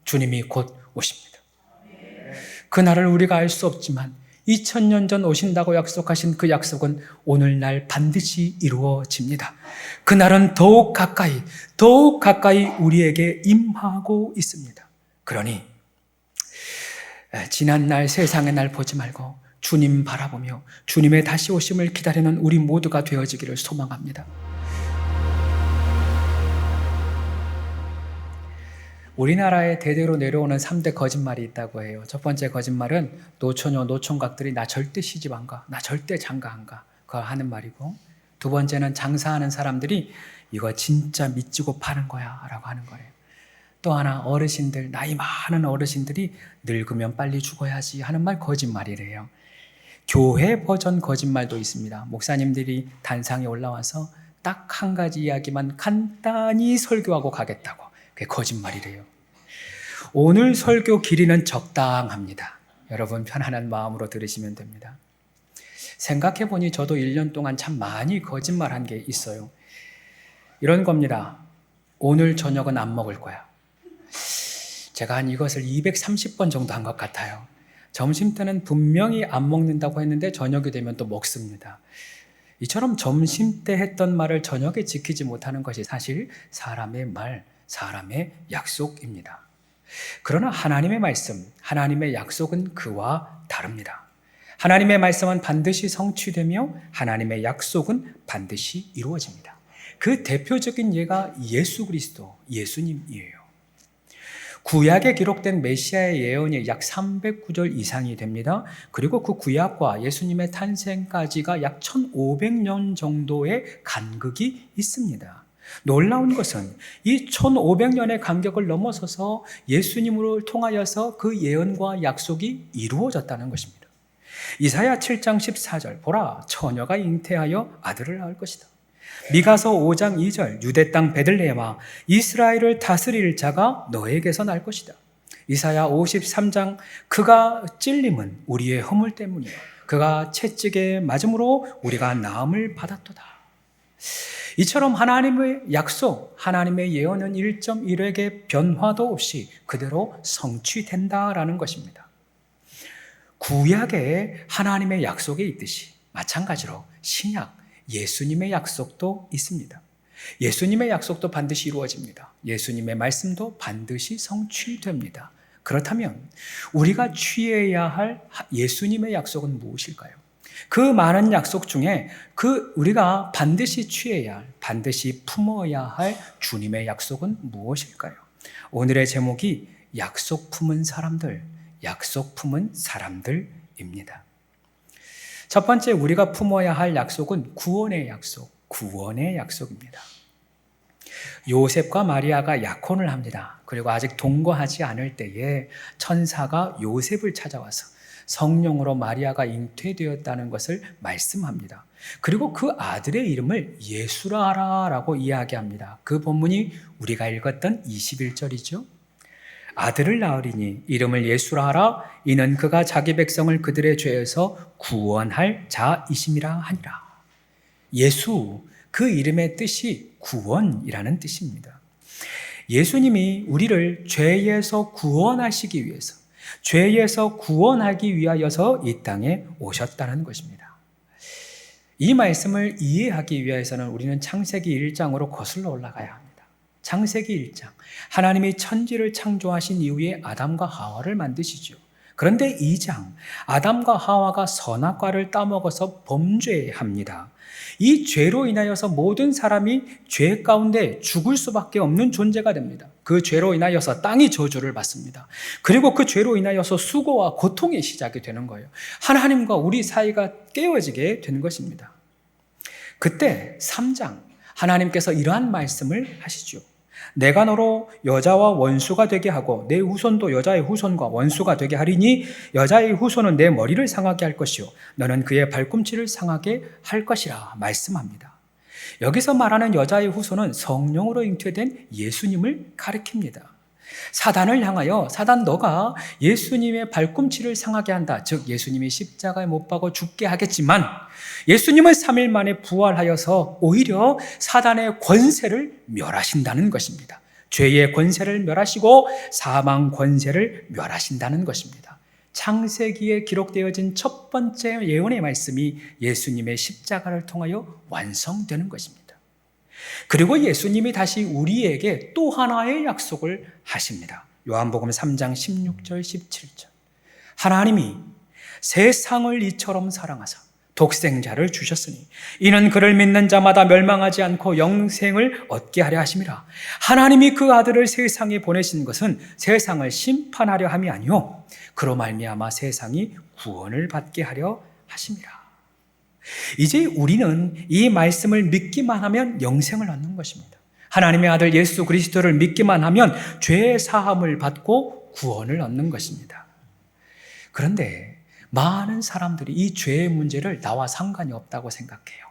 주님이 곧 오십니다. 그날을 우리가 알 수 없지만 2000년 전 오신다고 약속하신 그 약속은 오늘날 반드시 이루어집니다. 그날은 더욱 가까이 우리에게 임하고 있습니다. 그러니 지난날 세상의 날 보지 말고 주님 바라보며 주님의 다시 오심을 기다리는 우리 모두가 되어지기를 소망합니다. 우리나라에 대대로 내려오는 3대 거짓말이 있다고 해요. 첫 번째 거짓말은 노처녀, 노총각들이 나 절대 시집 안 가, 나 절대 장가 안 가, 그거 하는 말이고, 두 번째는 장사하는 사람들이 이거 진짜 미치고 파는 거야 라고 하는 거예요. 또 하나, 어르신들, 나이 많은 어르신들이 늙으면 빨리 죽어야지 하는 말 거짓말이래요. 교회 버전 거짓말도 있습니다. 목사님들이 단상에 올라와서 딱 한 가지 이야기만 간단히 설교하고 가겠다고. 그게 거짓말이래요. 오늘 설교 길이는 적당합니다. 여러분 편안한 마음으로 들으시면 됩니다. 생각해보니 저도 1년 동안 참 많이 거짓말한 게 있어요. 이런 겁니다. 오늘 저녁은 안 먹을 거야. 제가 한 이것을 230번 정도 한 것 같아요. 점심 때는 분명히 안 먹는다고 했는데 저녁이 되면 또 먹습니다. 이처럼 점심 때 했던 말을 저녁에 지키지 못하는 것이 사실 사람의 말, 사람의 약속입니다. 그러나 하나님의 말씀, 하나님의 약속은 그와 다릅니다. 하나님의 말씀은 반드시 성취되며 하나님의 약속은 반드시 이루어집니다. 그 대표적인 예가 예수 그리스도, 예수님이에요. 구약에 기록된 메시아의 예언이 약 309절 이상이 됩니다. 그리고 그 구약과 예수님의 탄생까지가 약 1500년 정도의 간극이 있습니다. 놀라운 것은 이 1500년의 간격을 넘어서서 예수님을 통하여서 그 예언과 약속이 이루어졌다는 것입니다. 이사야 7장 14절, 보라, 처녀가 잉태하여 아들을 낳을 것이다. 미가서 5장 2절, 유대 땅 베들레헴아, 이스라엘을 다스릴 자가 너에게서 날 것이다. 이사야 53장, 그가 찔림은 우리의 허물 때문이요 그가 채찍에 맞음으로 우리가 나음을 받았도다. 이처럼 하나님의 약속, 하나님의 예언은 1.1획의 변화도 없이 그대로 성취된다라는 것입니다. 구약에 하나님의 약속이 있듯이 마찬가지로 신약, 예수님의 약속도 있습니다. 예수님의 약속도 반드시 이루어집니다. 예수님의 말씀도 반드시 성취됩니다. 그렇다면 우리가 취해야 할 예수님의 약속은 무엇일까요? 그 많은 약속 중에 우리가 반드시 취해야 할, 반드시 품어야 할 주님의 약속은 무엇일까요? 오늘의 제목이 약속 품은 사람들, 약속 품은 사람들입니다. 첫 번째 우리가 품어야 할 약속은 구원의 약속입니다. 요셉과 마리아가 약혼을 합니다. 그리고 아직 동거하지 않을 때에 천사가 요셉을 찾아와서 성령으로 마리아가 잉태되었다는 것을 말씀합니다. 그리고 그 아들의 이름을 예수라 하라라고 이야기합니다. 그 본문이 우리가 읽었던 21절이죠. 아들을 낳으리니 이름을 예수라 하라. 이는 그가 자기 백성을 그들의 죄에서 구원할 자이심이라 하니라. 예수, 그 이름의 뜻이 구원이라는 뜻입니다. 예수님이 우리를 죄에서 구원하시기 위해서, 죄에서 구원하기 위하여서 이 땅에 오셨다는 것입니다. 이 말씀을 이해하기 위해서는 우리는 창세기 1장으로 거슬러 올라가야 합니다. 창세기 1장, 하나님이 천지를 창조하신 이후에 아담과 하와를 만드시죠. 그런데 2장, 아담과 하와가 선악과를 따먹어서 범죄합니다. 이 죄로 인하여서 모든 사람이 죄 가운데 죽을 수밖에 없는 존재가 됩니다. 그 죄로 인하여서 땅이 저주를 받습니다. 그리고 그 죄로 인하여서 수고와 고통이 시작이 되는 거예요. 하나님과 우리 사이가 깨어지게 되는 것입니다. 그때 3장, 하나님께서 이러한 말씀을 하시죠. 내가 너로 여자와 원수가 되게 하고 내 후손도 여자의 후손과 원수가 되게 하리니 여자의 후손은 내 머리를 상하게 할 것이요 너는 그의 발꿈치를 상하게 할 것이라 말씀합니다. 여기서 말하는 여자의 후손은 성령으로 잉태된 예수님을 가리킵니다. 사단을 향하여 사단 너가 예수님의 발꿈치를 상하게 한다. 즉 예수님이 십자가에 못 박아 죽게 하겠지만 예수님은 3일 만에 부활하여서 오히려 사단의 권세를 멸하신다는 것입니다. 죄의 권세를 멸하시고 사망 권세를 멸하신다는 것입니다. 창세기에 기록되어진 첫 번째 예언의 말씀이 예수님의 십자가를 통하여 완성되는 것입니다. 그리고 예수님이 다시 우리에게 또 하나의 약속을 하십니다. 요한복음 3장 16절 17절. 하나님이 세상을 이처럼 사랑하사 독생자를 주셨으니 이는 그를 믿는 자마다 멸망하지 않고 영생을 얻게 하려 하심이라. 하나님이 그 아들을 세상에 보내신 것은 세상을 심판하려 함이 아니요 그로 말미암아 세상이 구원을 받게 하려 하심이라. 이제 우리는 이 말씀을 믿기만 하면 영생을 얻는 것입니다. 하나님의 아들 예수 그리스도를 믿기만 하면 죄 사함을 받고 구원을 얻는 것입니다. 그런데 많은 사람들이 이 죄의 문제를 나와 상관이 없다고 생각해요.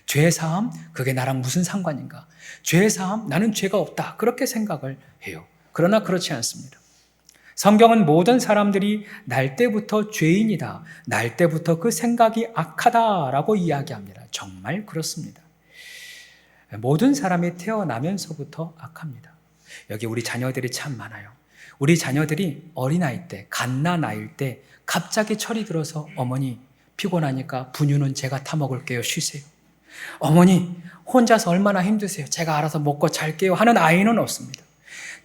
죄 사함? 그게 나랑 무슨 상관인가? 죄 사함? 나는 죄가 없다. 그렇게 생각을 해요. 그러나 그렇지 않습니다. 성경은 모든 사람들이 날 때부터 죄인이다. 날 때부터 그 생각이 악하다라고 이야기합니다. 정말 그렇습니다. 모든 사람이 태어나면서부터 악합니다. 여기 우리 자녀들이 참 많아요. 우리 자녀들이 어린아이 때, 갓난아이일 때 갑자기 철이 들어서 어머니 피곤하니까 분유는 제가 타먹을게요. 쉬세요. 어머니 혼자서 얼마나 힘드세요. 제가 알아서 먹고 잘게요 하는 아이는 없습니다.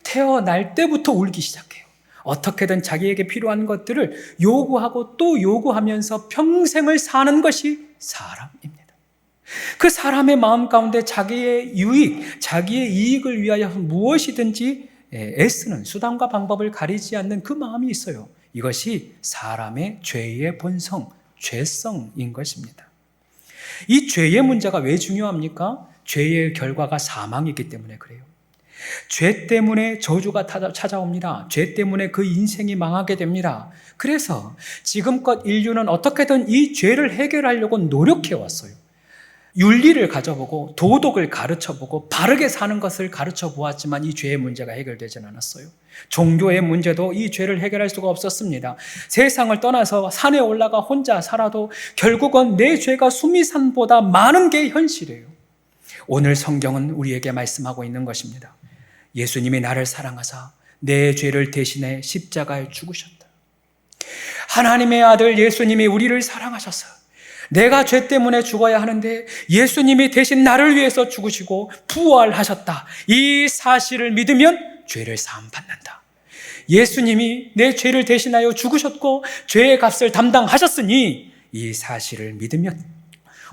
태어날 때부터 울기 시작해요. 어떻게든 자기에게 필요한 것들을 요구하고 또 요구하면서 평생을 사는 것이 사람입니다. 그 사람의 마음 가운데 자기의 유익, 자기의 이익을 위하여 무엇이든지 애쓰는 수단과 방법을 가리지 않는 그 마음이 있어요. 이것이 사람의 죄의 본성, 죄성인 것입니다. 이 죄의 문제가 왜 중요합니까? 죄의 결과가 사망이기 때문에 그래요. 죄 때문에 저주가 찾아옵니다. 죄 때문에 그 인생이 망하게 됩니다. 그래서 지금껏 인류는 어떻게든 이 죄를 해결하려고 노력해왔어요. 윤리를 가져보고 도덕을 가르쳐보고 바르게 사는 것을 가르쳐 보았지만 이 죄의 문제가 해결되지는 않았어요. 종교의 문제도 이 죄를 해결할 수가 없었습니다. 세상을 떠나서 산에 올라가 혼자 살아도 결국은 내 죄가 수미산보다 많은 게 현실이에요. 오늘 성경은 우리에게 말씀하고 있는 것입니다. 예수님이 나를 사랑하사 내 죄를 대신해 십자가에 죽으셨다. 하나님의 아들 예수님이 우리를 사랑하셔서 내가 죄 때문에 죽어야 하는데 예수님이 대신 나를 위해서 죽으시고 부활하셨다. 이 사실을 믿으면 죄를 사함받는다. 예수님이 내 죄를 대신하여 죽으셨고 죄의 값을 담당하셨으니 이 사실을 믿으면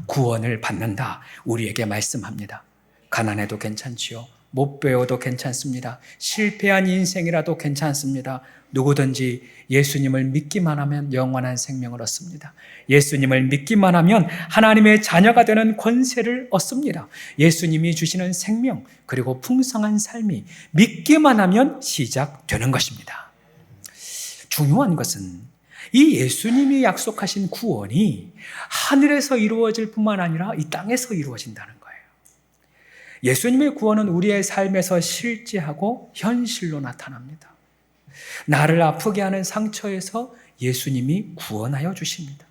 구원을 받는다. 우리에게 말씀합니다. 가난해도 괜찮지요. 못 배워도 괜찮습니다. 실패한 인생이라도 괜찮습니다. 누구든지 예수님을 믿기만 하면 영원한 생명을 얻습니다. 예수님을 믿기만 하면 하나님의 자녀가 되는 권세를 얻습니다. 예수님이 주시는 생명 그리고 풍성한 삶이 믿기만 하면 시작되는 것입니다. 중요한 것은 이 예수님이 약속하신 구원이 하늘에서 이루어질 뿐만 아니라 이 땅에서 이루어진다는 거예요. 예수님의 구원은 우리의 삶에서 실제하고 현실로 나타납니다. 나를 아프게 하는 상처에서 예수님이 구원하여 주십니다.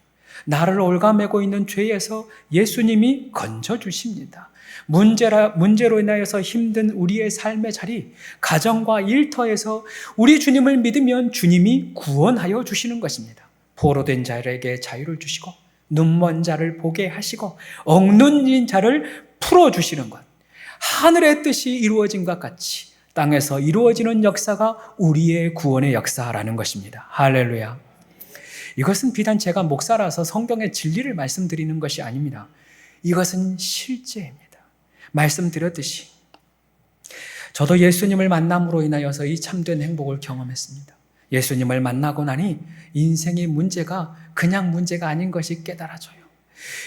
나를 올가매고 있는 죄에서 예수님이 건져주십니다. 문제로 인하여서 힘든 우리의 삶의 자리, 가정과 일터에서 우리 주님을 믿으면 주님이 구원하여 주시는 것입니다. 포로된 자에게 자유를 주시고 눈먼 자를 보게 하시고 억눌린 자를 풀어주시는 것. 하늘의 뜻이 이루어진 것 같이 땅에서 이루어지는 역사가 우리의 구원의 역사라는 것입니다. 할렐루야. 이것은 비단 제가 목사라서 성경의 진리를 말씀드리는 것이 아닙니다. 이것은 실제입니다. 말씀드렸듯이 저도 예수님을 만남으로 인하여서 이 참된 행복을 경험했습니다. 예수님을 만나고 나니 인생의 문제가 그냥 문제가 아닌 것이 깨달아져요.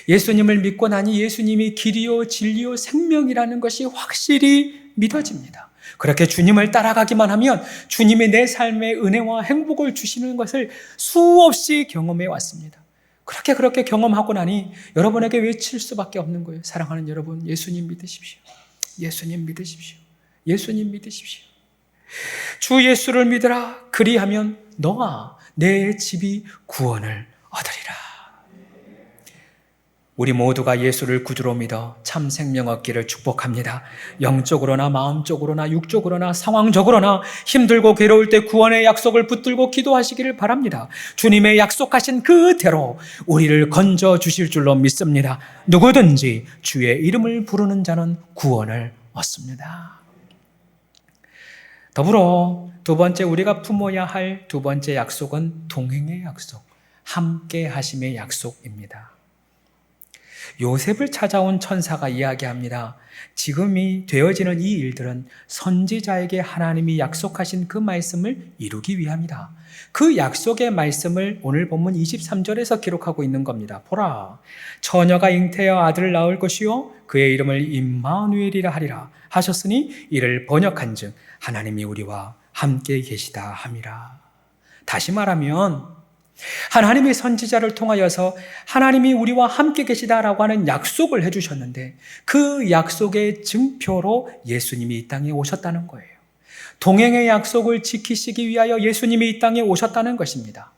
예수님을 믿고 나니 예수님이 길이요 진리요 생명이라는 것이 확실히 믿어집니다. 그렇게 주님을 따라가기만 하면 주님이 내 삶에 은혜와 행복을 주시는 것을 수없이 경험해 왔습니다. 그렇게 경험하고 나니 여러분에게 외칠 수밖에 없는 거예요. 사랑하는 여러분, 예수님 믿으십시오. 예수님 믿으십시오. 예수님 믿으십시오. 주 예수를 믿으라. 그리하면 너와 내 집이 구원을 얻으리라. 우리 모두가 예수를 구주로 믿어 참 생명 얻기를 축복합니다. 영적으로나 마음적으로나 육적으로나 상황적으로나 힘들고 괴로울 때 구원의 약속을 붙들고 기도하시기를 바랍니다. 주님의 약속하신 그대로 우리를 건져 주실 줄로 믿습니다. 누구든지 주의 이름을 부르는 자는 구원을 얻습니다. 더불어 두 번째 우리가 품어야 할 두 번째 약속은 동행의 약속, 함께 하심의 약속입니다. 요셉을 찾아온 천사가 이야기합니다. 지금이 되어지는 이 일들은 선지자에게 하나님이 약속하신 그 말씀을 이루기 위함이다. 그 약속의 말씀을 오늘 본문 23절에서 기록하고 있는 겁니다. 보라, 처녀가 잉태하여 아들을 낳을 것이요 그의 이름을 임마누엘이라 하리라 하셨으니 이를 번역한즉 하나님이 우리와 함께 계시다 함이라. 다시 말하면 하나님의 선지자를 통하여서 하나님이 우리와 함께 계시다라고 하는 약속을 해주셨는데 그 약속의 증표로 예수님이 이 땅에 오셨다는 거예요. 동행의 약속을 지키시기 위하여 예수님이 이 땅에 오셨다는 것입니다.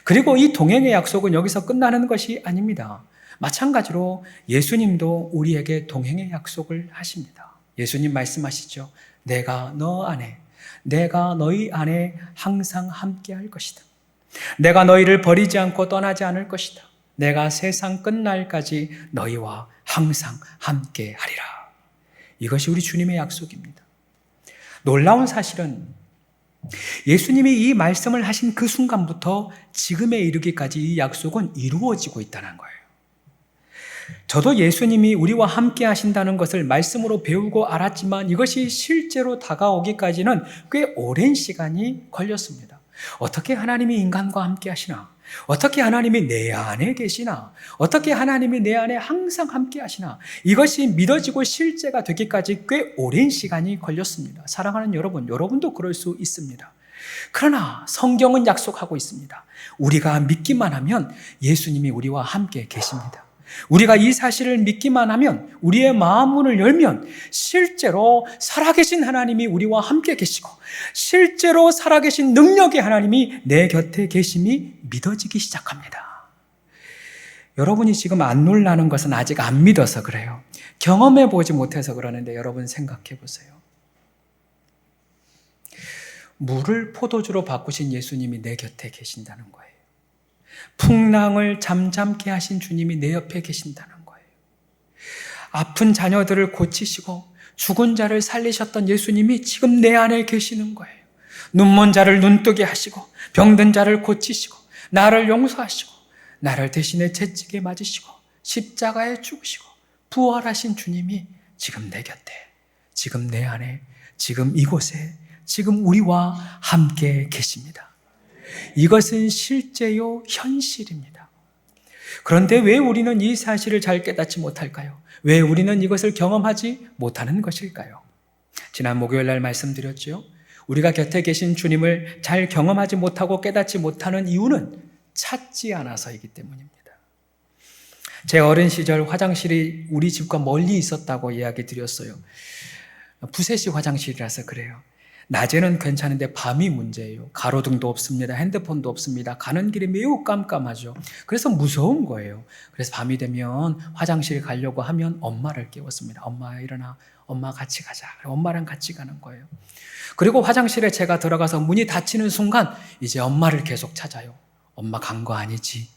그리고 이 동행의 약속은 여기서 끝나는 것이 아닙니다. 마찬가지로 예수님도 우리에게 동행의 약속을 하십니다. 예수님 말씀하시죠. 내가 너 안에, 내가 너희 안에 항상 함께 할 것이다. 내가 너희를 버리지 않고 떠나지 않을 것이다. 내가 세상 끝날까지 너희와 항상 함께 하리라. 이것이 우리 주님의 약속입니다. 놀라운 사실은 예수님이 이 말씀을 하신 그 순간부터 지금에 이르기까지 이 약속은 이루어지고 있다는 거예요. 저도 예수님이 우리와 함께 하신다는 것을 말씀으로 배우고 알았지만 이것이 실제로 다가오기까지는 꽤 오랜 시간이 걸렸습니다. 어떻게 하나님이 인간과 함께 하시나? 어떻게 하나님이 내 안에 계시나? 어떻게 하나님이 내 안에 항상 함께 하시나? 이것이 믿어지고 실제가 되기까지 꽤 오랜 시간이 걸렸습니다. 사랑하는 여러분, 여러분도 그럴 수 있습니다. 그러나 성경은 약속하고 있습니다. 우리가 믿기만 하면 예수님이 우리와 함께 계십니다. 우리가 이 사실을 믿기만 하면, 우리의 마음문을 열면 실제로 살아계신 하나님이 우리와 함께 계시고 실제로 살아계신 능력의 하나님이 내 곁에 계심이 믿어지기 시작합니다. 여러분이 지금 안 놀라는 것은 아직 안 믿어서 그래요. 경험해 보지 못해서 그러는데 여러분 생각해 보세요. 물을 포도주로 바꾸신 예수님이 내 곁에 계신다는 거예요. 풍랑을 잠잠케 하신 주님이 내 옆에 계신다는 거예요. 아픈 자녀들을 고치시고 죽은 자를 살리셨던 예수님이 지금 내 안에 계시는 거예요. 눈먼 자를 눈뜨게 하시고 병든 자를 고치시고 나를 용서하시고 나를 대신에 채찍에 맞으시고 십자가에 죽으시고 부활하신 주님이 지금 내 곁에, 지금 내 안에, 지금 이곳에, 지금 우리와 함께 계십니다. 이것은 실제요, 현실입니다. 그런데 왜 우리는 이 사실을 잘 깨닫지 못할까요? 왜 우리는 이것을 경험하지 못하는 것일까요? 지난 목요일 날 말씀드렸죠. 우리가 곁에 계신 주님을 잘 경험하지 못하고 깨닫지 못하는 이유는 찾지 않아서이기 때문입니다. 제 어린 시절 화장실이 우리 집과 멀리 있었다고 이야기 드렸어요. 부세시 화장실이라서 그래요. 낮에는 괜찮은데 밤이 문제예요. 가로등도 없습니다. 핸드폰도 없습니다. 가는 길이 매우 깜깜하죠. 그래서 무서운 거예요. 그래서 밤이 되면 화장실 가려고 하면 엄마를 깨웠습니다. 엄마 일어나. 엄마 같이 가자. 엄마랑 같이 가는 거예요. 그리고 화장실에 제가 들어가서 문이 닫히는 순간 이제 엄마를 계속 찾아요. 엄마 간 거 아니지?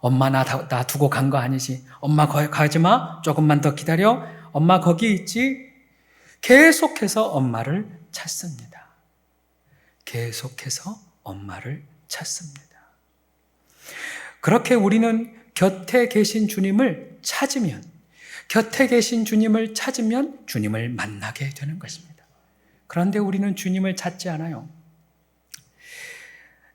엄마 나 두고 간 거 아니지? 엄마 거기 가지 마. 조금만 더 기다려. 엄마 거기 있지? 계속해서 엄마를 찾습니다. 계속해서 엄마를 찾습니다. 그렇게 우리는 곁에 계신 주님을 찾으면, 곁에 계신 주님을 찾으면 주님을 만나게 되는 것입니다. 그런데 우리는 주님을 찾지 않아요.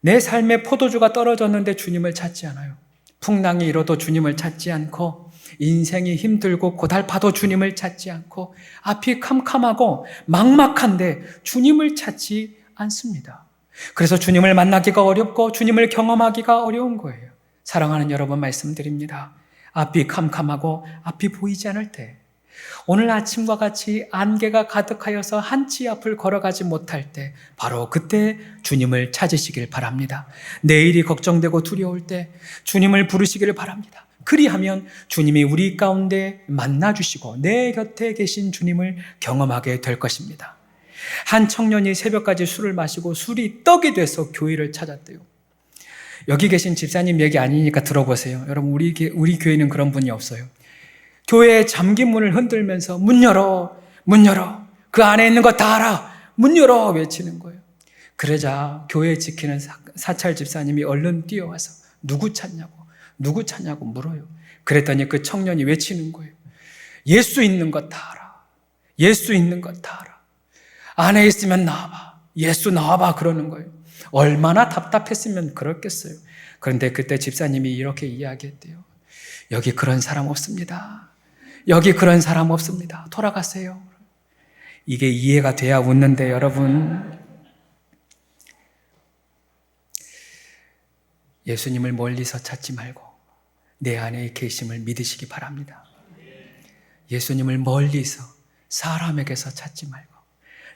내 삶에 포도주가 떨어졌는데 주님을 찾지 않아요. 풍랑이 일어도 주님을 찾지 않고, 인생이 힘들고 고달파도 주님을 찾지 않고, 앞이 캄캄하고 막막한데 주님을 찾지 않습니다. 그래서 주님을 만나기가 어렵고 주님을 경험하기가 어려운 거예요. 사랑하는 여러분 말씀드립니다. 앞이 캄캄하고 앞이 보이지 않을 때, 오늘 아침과 같이 안개가 가득하여서 한치 앞을 걸어가지 못할 때, 바로 그때 주님을 찾으시길 바랍니다. 내일이 걱정되고 두려울 때 주님을 부르시기를 바랍니다. 그리하면 주님이 우리 가운데 만나주시고 내 곁에 계신 주님을 경험하게 될 것입니다. 한 청년이 새벽까지 술을 마시고 술이 떡이 돼서 교회를 찾았대요. 여기 계신 집사님 얘기 아니니까 들어보세요. 여러분, 우리 교회는 그런 분이 없어요. 교회의 잠긴 문을 흔들면서 문 열어, 문 열어, 그 안에 있는 거 다 알아, 문 열어 외치는 거예요. 그러자 교회 지키는 사찰 집사님이 얼른 뛰어와서 누구 찾냐고 물어요. 그랬더니 그 청년이 외치는 거예요. 예수 있는 것 다 알아. 예수 있는 것 다 알아. 안에 있으면 나와봐. 예수 나와봐. 그러는 거예요. 얼마나 답답했으면 그렇겠어요. 그런데 그때 집사님이 이렇게 이야기했대요. 여기 그런 사람 없습니다. 여기 그런 사람 없습니다. 돌아가세요. 이게 이해가 돼야 웃는데 여러분, 예수님을 멀리서 찾지 말고 내 안에 계심을 믿으시기 바랍니다. 예수님을 멀리서 사람에게서 찾지 말고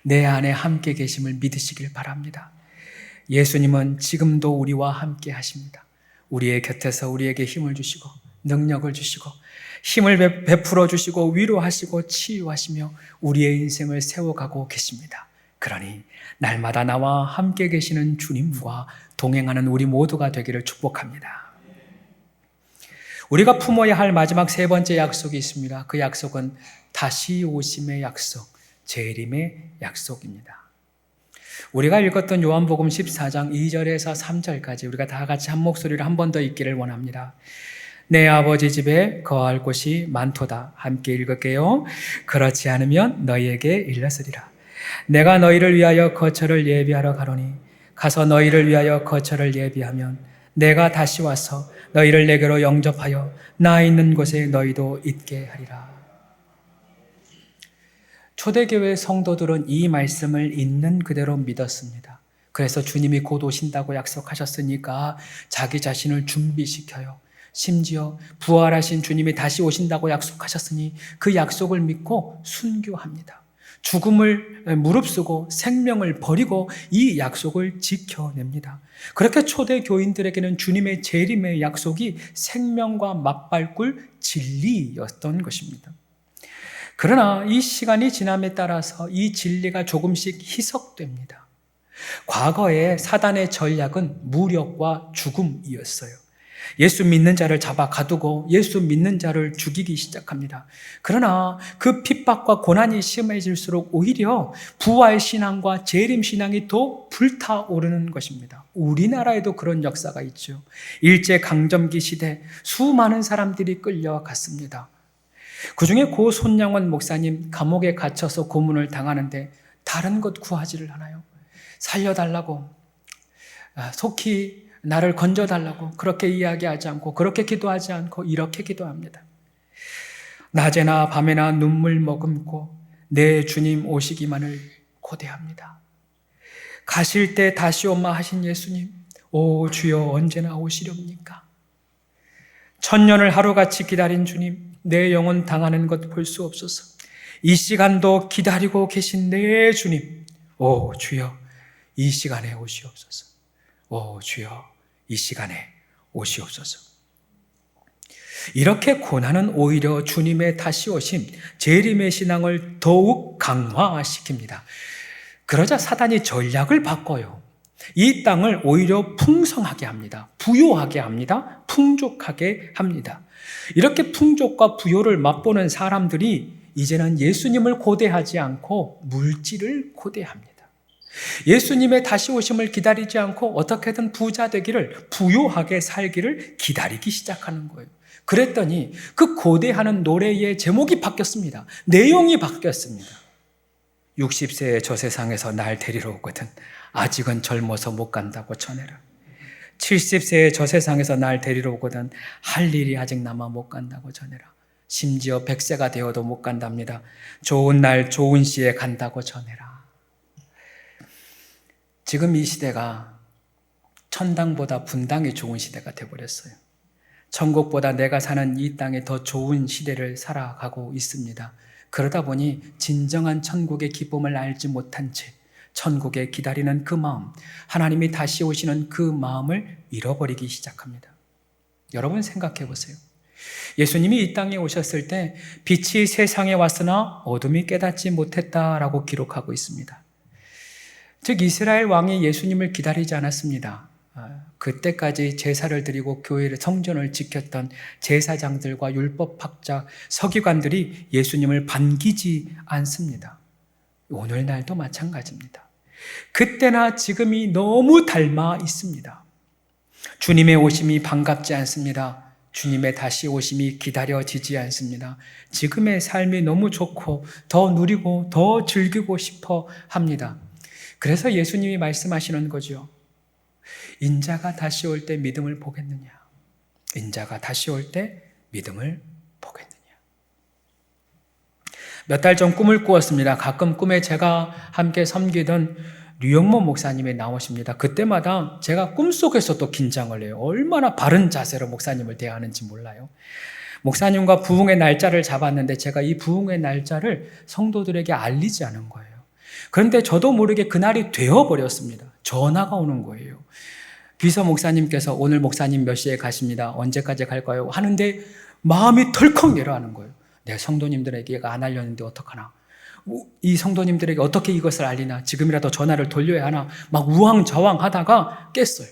내 안에 함께 계심을 믿으시길 바랍니다. 예수님은 지금도 우리와 함께 하십니다. 우리의 곁에서 우리에게 힘을 주시고 능력을 주시고 힘을 베풀어 주시고 위로하시고 치유하시며 우리의 인생을 세워가고 계십니다. 그러니 날마다 나와 함께 계시는 주님과 동행하는 우리 모두가 되기를 축복합니다. 우리가 품어야 할 마지막 세 번째 약속이 있습니다. 그 약속은 다시 오심의 약속, 재림의 약속입니다. 우리가 읽었던 요한복음 14장 2절에서 3절까지 우리가 다 같이 한 목소리로 한 번 더 읽기를 원합니다. 내 아버지 집에 거할 곳이 많도다. 함께 읽을게요. 그렇지 않으면 너희에게 일렀으리라. 내가 너희를 위하여 거처를 예비하러 가노니 가서 너희를 위하여 거처를 예비하면 내가 다시 와서 너희를 내게로 영접하여 나 있는 곳에 너희도 있게 하리라. 초대교회 성도들은 이 말씀을 있는 그대로 믿었습니다. 그래서 주님이 곧 오신다고 약속하셨으니까 자기 자신을 준비시켜요. 심지어 부활하신 주님이 다시 오신다고 약속하셨으니 그 약속을 믿고 순교합니다. 죽음을 무릅쓰고 생명을 버리고 이 약속을 지켜냅니다. 그렇게 초대 교인들에게는 주님의 재림의 약속이 생명과 맞발꿀 진리였던 것입니다. 그러나 이 시간이 지남에 따라서 이 진리가 조금씩 희석됩니다. 과거에 사단의 전략은 무력과 죽음이었어요. 예수 믿는 자를 잡아 가두고 예수 믿는 자를 죽이기 시작합니다. 그러나 그 핍박과 고난이 심해질수록 오히려 부활신앙과 재림신앙이 더 불타오르는 것입니다. 우리나라에도 그런 역사가 있죠. 일제강점기 시대 수많은 사람들이 끌려갔습니다. 그중에 고 손양원 목사님 감옥에 갇혀서 고문을 당하는데 다른 것 구하지를 않아요. 살려달라고, 속히 나를 건져달라고 그렇게 이야기하지 않고 그렇게 기도하지 않고 이렇게 기도합니다. 낮에나 밤에나 눈물 머금고 내 주님 오시기만을 고대합니다. 가실 때 다시 오마 하신 예수님, 오 주여 언제나 오시렵니까? 천년을 하루같이 기다린 주님, 내 영혼 당하는 것 볼 수 없어서 이 시간도 기다리고 계신 내 주님, 오 주여 이 시간에 오시옵소서. 오 주여 이 시간에 오시옵소서. 이렇게 고난은 오히려 주님의 다시 오심, 재림의 신앙을 더욱 강화시킵니다. 그러자 사단이 전략을 바꿔요. 이 땅을 오히려 풍성하게 합니다. 부요하게 합니다. 풍족하게 합니다. 이렇게 풍족과 부요를 맛보는 사람들이 이제는 예수님을 고대하지 않고 물질을 고대합니다. 예수님의 다시 오심을 기다리지 않고 어떻게든 부자 되기를, 부요하게 살기를 기다리기 시작하는 거예요. 그랬더니 그 고대하는 노래의 제목이 바뀌었습니다. 내용이 바뀌었습니다. 60세의 저 세상에서 날 데리러 오거든 아직은 젊어서 못 간다고 전해라. 70세의 저 세상에서 날 데리러 오거든 할 일이 아직 남아 못 간다고 전해라. 심지어 100세가 되어도 못 간답니다. 좋은 날 좋은 시에 간다고 전해라. 지금 이 시대가 천당보다 분당이 좋은 시대가 되어버렸어요. 천국보다 내가 사는 이 땅에 더 좋은 시대를 살아가고 있습니다. 그러다 보니 진정한 천국의 기쁨을 알지 못한 채 천국에 기다리는 그 마음, 하나님이 다시 오시는 그 마음을 잃어버리기 시작합니다. 여러분 생각해 보세요. 예수님이 이 땅에 오셨을 때 빛이 세상에 왔으나 어둠이 깨닫지 못했다라고 기록하고 있습니다. 즉 이스라엘 왕이 예수님을 기다리지 않았습니다. 그때까지 제사를 드리고 교회를 성전을 지켰던 제사장들과 율법학자, 서기관들이 예수님을 반기지 않습니다. 오늘날도 마찬가지입니다. 그때나 지금이 너무 닮아 있습니다. 주님의 오심이 반갑지 않습니다. 주님의 다시 오심이 기다려지지 않습니다. 지금의 삶이 너무 좋고 더 누리고 더 즐기고 싶어 합니다. 그래서 예수님이 말씀하시는 거죠. 인자가 다시 올 때 믿음을 보겠느냐? 인자가 다시 올 때 믿음을 보겠느냐? 몇 달 전 꿈을 꾸었습니다. 가끔 꿈에 제가 함께 섬기던 류영모 목사님이 나오십니다. 그때마다 제가 꿈속에서도 긴장을 해요. 얼마나 바른 자세로 목사님을 대하는지 몰라요. 목사님과 부흥의 날짜를 잡았는데 제가 이 부흥의 날짜를 성도들에게 알리지 않은 거예요. 그런데 저도 모르게 그날이 되어버렸습니다. 전화가 오는 거예요. 비서 목사님께서 오늘 목사님 몇 시에 가십니다. 언제까지 갈까요? 하는데 마음이 덜컥 내려가는 거예요. 내가 성도님들에게 안 알렸는데 어떡하나? 이 성도님들에게 어떻게 이것을 알리나? 지금이라도 전화를 돌려야 하나? 막 우왕좌왕 하다가 깼어요.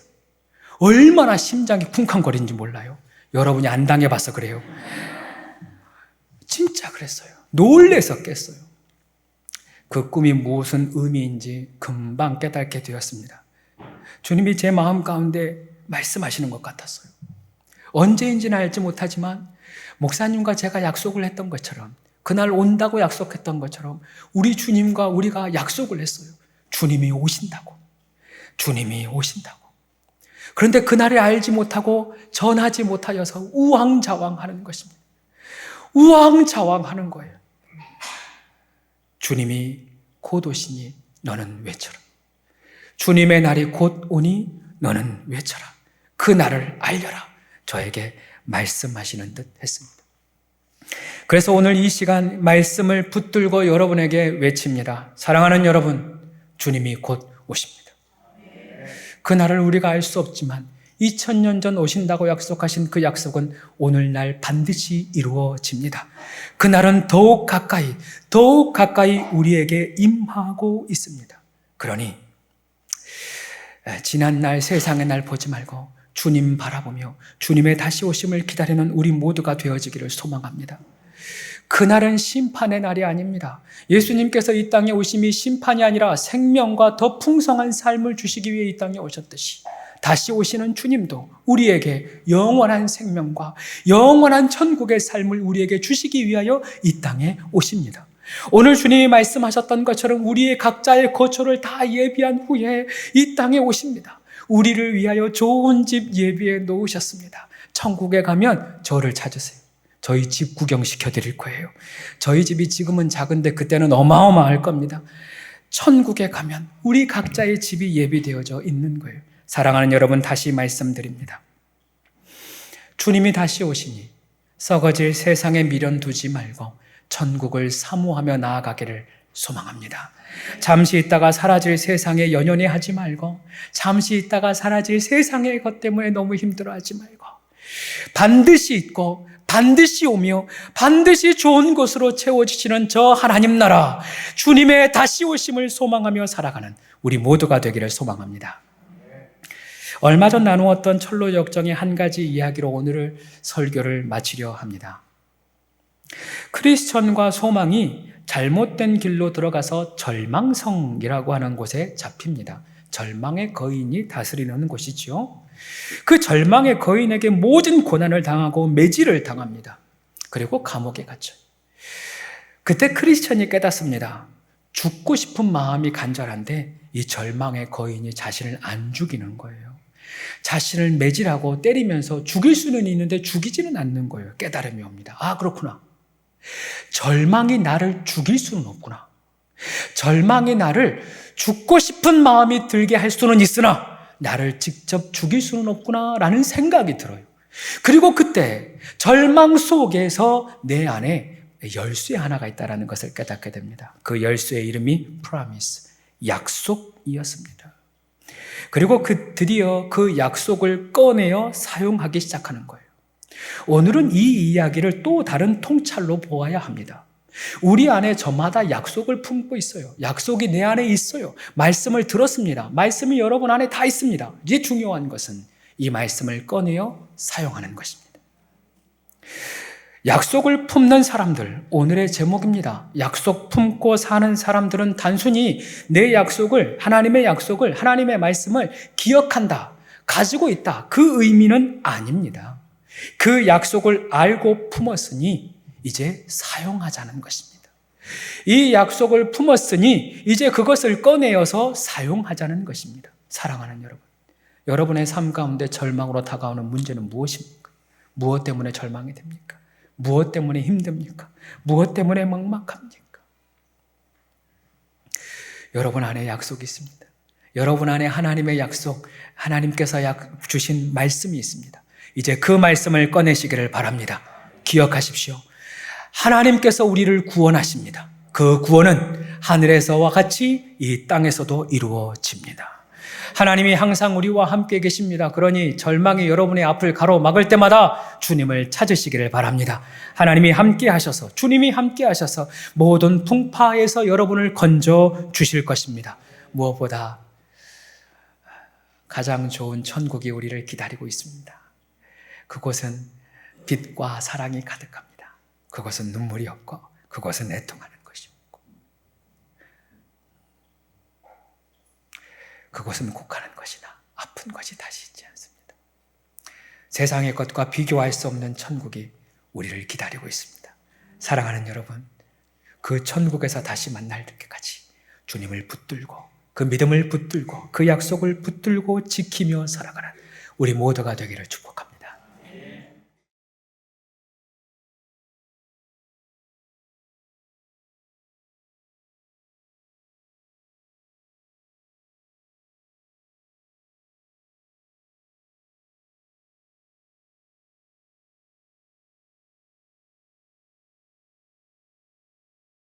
얼마나 심장이 쿵쾅거리는지 몰라요. 여러분이 안 당해봐서 그래요. 진짜 그랬어요. 놀래서 깼어요. 그 꿈이 무슨 의미인지 금방 깨닫게 되었습니다. 주님이 제 마음 가운데 말씀하시는 것 같았어요. 언제인지는 알지 못하지만 목사님과 제가 약속을 했던 것처럼, 그날 온다고 약속했던 것처럼 우리 주님과 우리가 약속을 했어요. 주님이 오신다고. 주님이 오신다고. 그런데 그날을 알지 못하고 전하지 못하여서 우왕좌왕하는 것입니다. 우왕좌왕하는 거예요. 주님이 곧 오시니 너는 외쳐라. 주님의 날이 곧 오니 너는 외쳐라. 그 날을 알려라. 저에게 말씀하시는 듯 했습니다. 그래서 오늘 이 시간 말씀을 붙들고 여러분에게 외칩니다. 사랑하는 여러분, 주님이 곧 오십니다. 그 날을 우리가 알 수 없지만 2000년 전 오신다고 약속하신 그 약속은 오늘날 반드시 이루어집니다. 그 날은 더욱 가까이 우리에게 임하고 있습니다. 그러니 지난 날, 세상의 날 보지 말고 주님 바라보며 주님의 다시 오심을 기다리는 우리 모두가 되어지기를 소망합니다. 그날은 심판의 날이 아닙니다. 예수님께서 이 땅에 오심이 심판이 아니라 생명과 더 풍성한 삶을 주시기 위해 이 땅에 오셨듯이 다시 오시는 주님도 우리에게 영원한 생명과 영원한 천국의 삶을 우리에게 주시기 위하여 이 땅에 오십니다. 오늘 주님이 말씀하셨던 것처럼 우리의 각자의 거처를 다 예비한 후에 이 땅에 오십니다. 우리를 위하여 좋은 집 예비해 놓으셨습니다. 천국에 가면 저를 찾으세요. 저희 집 구경시켜 드릴 거예요. 저희 집이 지금은 작은데 그때는 어마어마할 겁니다. 천국에 가면 우리 각자의 집이 예비되어져 있는 거예요. 사랑하는 여러분, 다시 말씀드립니다. 주님이 다시 오시니 썩어질 세상에 미련 두지 말고 천국을 사모하며 나아가기를 소망합니다. 잠시 있다가 사라질 세상에 연연해 하지 말고, 잠시 있다가 사라질 세상의 것 때문에 너무 힘들어하지 말고, 반드시 있고 반드시 오며 반드시 좋은 곳으로 채워주시는 저 하나님 나라, 주님의 다시 오심을 소망하며 살아가는 우리 모두가 되기를 소망합니다. 얼마 전 나누었던 철로 역정의 한 가지 이야기로 오늘을 설교를 마치려 합니다. 크리스천과 소망이 잘못된 길로 들어가서 절망성이라고 하는 곳에 잡힙니다. 절망의 거인이 다스리는 곳이죠. 그 절망의 거인에게 모든 고난을 당하고 매질을 당합니다. 그리고 감옥에 갇혀요. 그때 크리스천이 깨닫습니다. 죽고 싶은 마음이 간절한데 이 절망의 거인이 자신을 안 죽이는 거예요. 자신을 매질하고 때리면서 죽일 수는 있는데 죽이지는 않는 거예요. 깨달음이 옵니다. 아, 그렇구나. 절망이 나를 죽일 수는 없구나. 절망이 나를 죽고 싶은 마음이 들게 할 수는 있으나 나를 직접 죽일 수는 없구나 라는 생각이 들어요. 그리고 그때 절망 속에서 내 안에 열쇠 하나가 있다는 것을 깨닫게 됩니다. 그 열쇠의 이름이 promise, 약속이었습니다. 그리고 드디어 그 약속을 꺼내어 사용하기 시작하는 거예요. 오늘은 이 이야기를 또 다른 통찰로 보아야 합니다. 우리 안에 저마다 약속을 품고 있어요. 약속이 내 안에 있어요. 말씀을 들었습니다. 말씀이 여러분 안에 다 있습니다. 이제 중요한 것은 이 말씀을 꺼내어 사용하는 것입니다. 약속을 품는 사람들, 오늘의 제목입니다. 약속 품고 사는 사람들은 단순히 내 약속을, 하나님의 약속을, 하나님의 말씀을 기억한다, 가지고 있다, 그 의미는 아닙니다. 그 약속을 알고 품었으니 이제 사용하자는 것입니다. 이 약속을 품었으니 이제 그것을 꺼내어서 사용하자는 것입니다. 사랑하는 여러분, 여러분의 삶 가운데 절망으로 다가오는 문제는 무엇입니까? 무엇 때문에 절망이 됩니까? 무엇 때문에 힘듭니까? 무엇 때문에 막막합니까? 여러분 안에 약속이 있습니다. 여러분 안에 하나님의 약속, 하나님께서 주신 말씀이 있습니다. 이제 그 말씀을 꺼내시기를 바랍니다. 기억하십시오. 하나님께서 우리를 구원하십니다. 그 구원은 하늘에서와 같이 이 땅에서도 이루어집니다. 하나님이 항상 우리와 함께 계십니다. 그러니 절망이 여러분의 앞을 가로막을 때마다 주님을 찾으시기를 바랍니다. 하나님이 함께 하셔서, 주님이 함께 하셔서 모든 풍파에서 여러분을 건져 주실 것입니다. 무엇보다 가장 좋은 천국이 우리를 기다리고 있습니다. 그곳은 빛과 사랑이 가득합니다. 그것은 눈물이 없고 그것은 애통하는 것이 없고 그것은 곡하는 것이나 아픈 것이 다시 있지 않습니다. 세상의 것과 비교할 수 없는 천국이 우리를 기다리고 있습니다. 사랑하는 여러분, 그 천국에서 다시 만날 때까지 주님을 붙들고 그 믿음을 붙들고 그 약속을 붙들고 지키며 살아가는 우리 모두가 되기를 축복합니다.